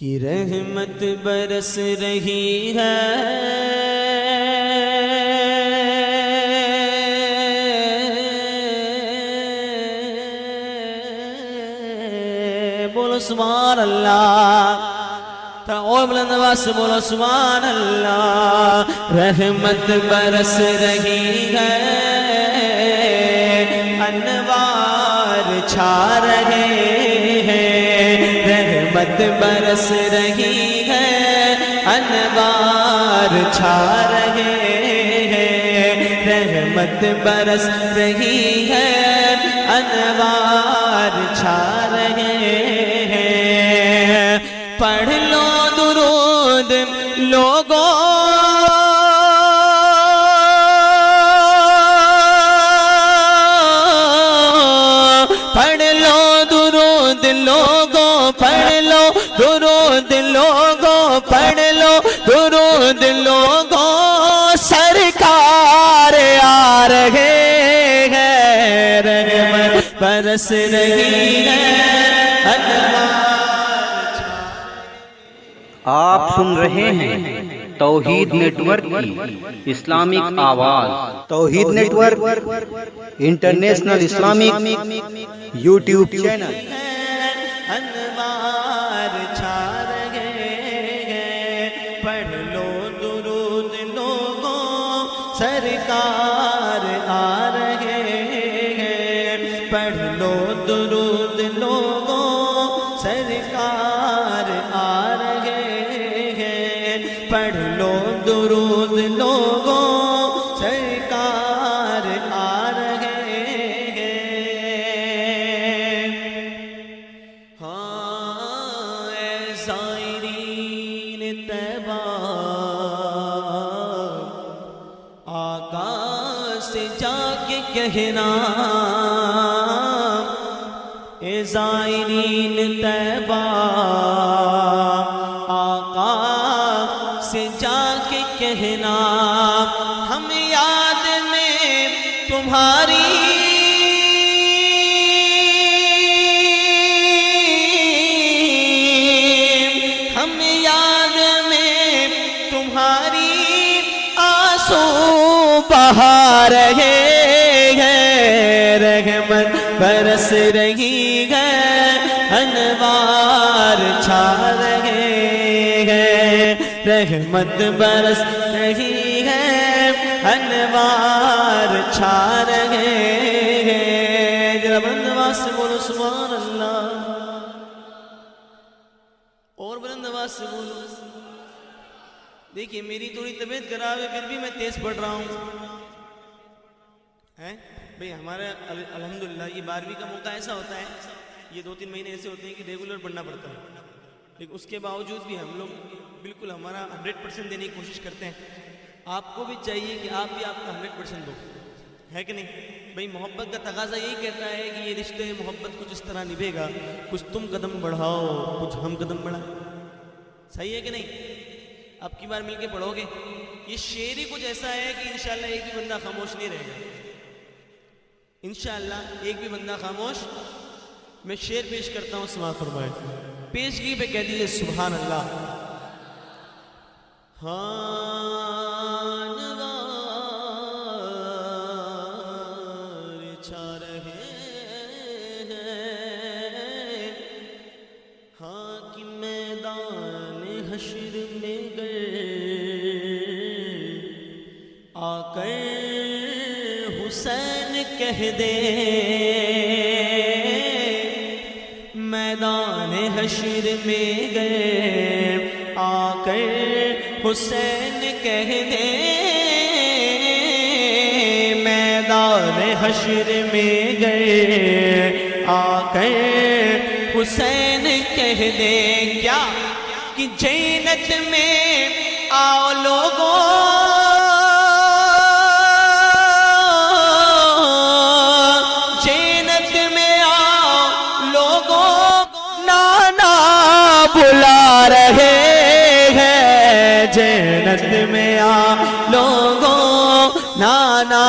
کی رحمت برس رہی ہے، بولو سبحان اللہ، اور بلند آواز سے بولو سبحان اللہ۔ رحمت برس رہی ہے، انوار چھا رہے ہیں، رحمت برس رہی ہے، انوار چھا رہے ہیں، رحمت برس رہی ہے، انوار چھا رہے ہیں۔ پڑھ لو درود لوگوں، پڑھ لو درود لوگوں، پڑھ لو درود لوگوں، پڑھ لو درود لوگوں، سرکار آ رہے ہیں، رحمت برس رہی ہے، آپ سن رہے ہیں توحید نیٹ ورک کی اسلامک آواز۔ Tauheed Network International Islamic YouTube channel. انوار چھا رہے ہیں، پڑھ لو درود لوگوں، سرکار آ رہے ہیں، پڑھ لو درود لوگوں، سرکار آ رہے ہیں، پڑھ لو درود لوگوں، سرکار آ رہے ہیں۔ ہاں اے زائرین طیبہ، آقا سے جا کے کہنا، اے زائرین طیبہ، آقا سے جا کے کہنا، ہم یاد میں تمہاری ہم یاد میں تمہاری آنسو بہا رہے ہیں، رحمت برس رہی ہے، انوار چھا رہے ہیں، رحمت برس رہی ہے، انوار چھا رہے ہیں۔ ذرا بلند آواز سے بولو سبحان اللہ، اور بلند آواز سے بولو۔ دیکھیے میری تھوڑی طبیعت خراب ہے، پھر بھی میں تیز پڑھ رہا ہوں، ہے بھئی ہمارا الحمدللہ یہ 12ویں کا موقع ایسا ہوتا ہے، یہ 2-3 مہینے ایسے ہوتے ہیں کہ ریگولر پڑھنا پڑتا ہے، لیکن اس کے باوجود بھی ہم لوگ بالکل ہمارا 100% دینے کی کوشش کرتے ہیں۔ آپ کو بھی چاہیے کہ آپ بھی آپ کا 100% دو، ہے کہ نہیں بھئی؟ محبت کا تقاضا یہی کہتا ہے کہ یہ رشتے محبت کچھ اس طرح نبھے گا، کچھ تم قدم بڑھاؤ کچھ ہم قدم بڑھائیں، صحیح ہے کہ نہیں؟ اب کی بار مل کے پڑھو گے، یہ شعر ہی کچھ ایسا ہے کہ انشاءاللہ ایک بھی بندہ خاموش نہیں رہے گا، انشاءاللہ ایک بھی بندہ خاموش۔ میں شعر پیش کرتا ہوں، سماعت فرمائے، پیشگی پہ کہہ دیجئے سبحان اللہ۔ انوار چھا رہے ہیں، ہاں کہ میدان حشر میں گئے آ کر حسین کہہ دے، میدان حشر میں گئے آ کر حسین کہہ دے، میدان حشر میں گئے آ کر حسین کہہ دے، کیا کہ جنت میں آؤ لوگوں، بلا رہے ہیں جنت میں آ لوگوں، نانا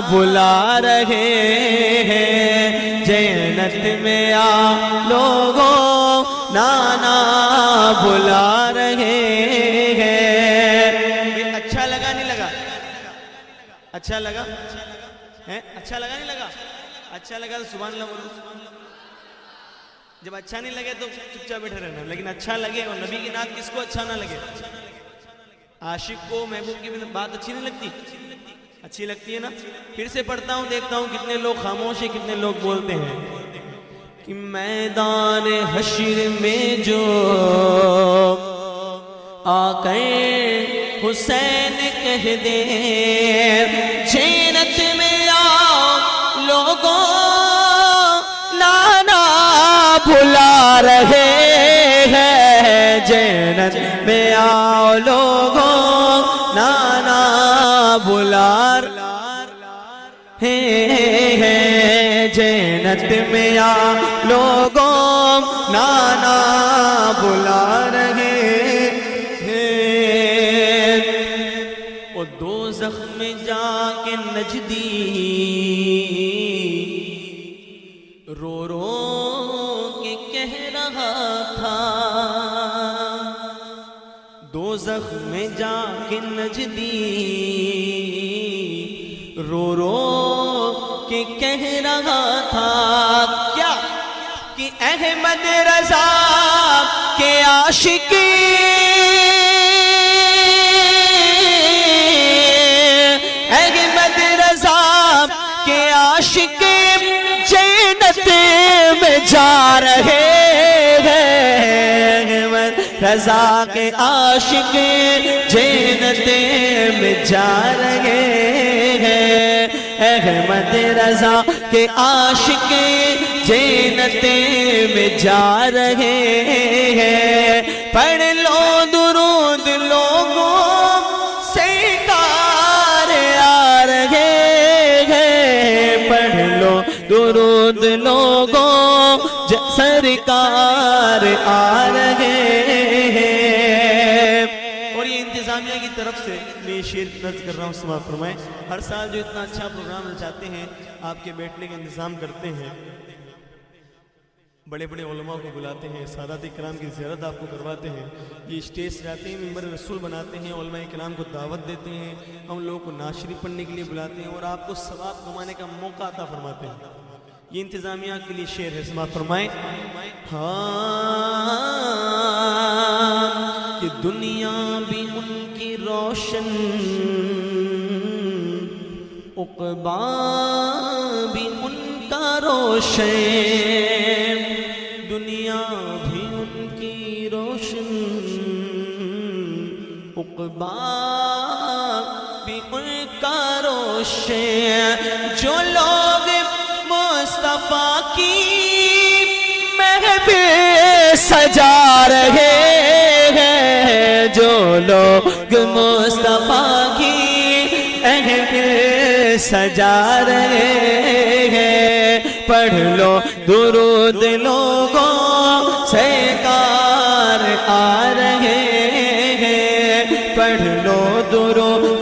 بلا رہے ہیں جنت میں آ لوگوں، نانا بھلا رہے ہیں. اچھا لگا نہیں لگا؟ اچھا لگا ہے؟ اچھا لگا نہیں لگا؟ اچھا لگا تو سبحان اللہ بولو. جب اچھا نہیں لگے تو چپ چاپ بیٹھے رہنا. لیکن اچھا لگے. اور نبی کی نعت کس کو اچھا نہ لگے؟ عاشق کو محبوب کی بات اچھی نہیں لگتی؟ اچھی لگتی ہے نا. پھر سے پڑھتا ہوں, دیکھتا ہوں کتنے لوگ خاموش ہیں, کتنے لوگ بولتے ہیں. کہ میدان حشر میں جو آقا حسین کہہ دے جنت میں آؤ لوگوں نانا بھلا رہے ہیں. جنت میں آؤ لوگوں نانا بھلا ہیں. جنت میں آؤ لوگوں نانا بھلا رہے ہیں. اور دوزخ میں جا کے نجدی رو رو کے کہہ رہا تھا. دوزخ میں جا کے نجدی رو رو کے کہہ رہا تھا. کیا کہ احمد رضا کے عاشق احمد رضا کے عاشق جنت میں جا رہے ہیں. احمد رضا کے عاشق جنت میں جا رہے ہیں. احمد رضا کے عاشق جنت میں جا رہے ہیں. پڑھ لو درود لوگوں سرکار آ رہے ہیں. پڑھ لو درود لوگوں سرکار آ رہے ہیں. اور یہ انتظامیہ کی طرف سے میں شعر درج کر رہا ہوں, سماعت فرمائیں. ہر سال جو اتنا اچھا پروگرام چاہتے ہیں, آپ کے بیٹھنے کا انتظام کرتے ہیں, بڑے بڑے علماء کو بلاتے ہیں, سادات کرام کی زیارت آپ کو کرواتے ہیں, یہ اسٹیج سے آتے ہیں, ممبر رسول بناتے ہیں, علماء کرام کو دعوت دیتے ہیں, ہم لوگوں کو نعت شریف پڑھنے کے لیے بلاتے ہیں, اور آپ کو ثواب کمانے کا موقع عطا فرماتے ہیں. یہ انتظامیہ کے لیے شعر ہے, سماعت فرمائیں. ہاں کہ دنیا بھی ان کی روشن, عقبیٰ بھی ان کا روشن. دنیا بھی ان کی روشن, عقبیٰ بھی ان کا روشن. جو لوگ مصطفیٰ کی محفل سجا رہے ہیں, جو لوگ مصطفیٰ کی محفل سجا رہے ہیں. پڑھ لو درود لوگوں سرکار آ رہے ہیں. پڑھ لو درود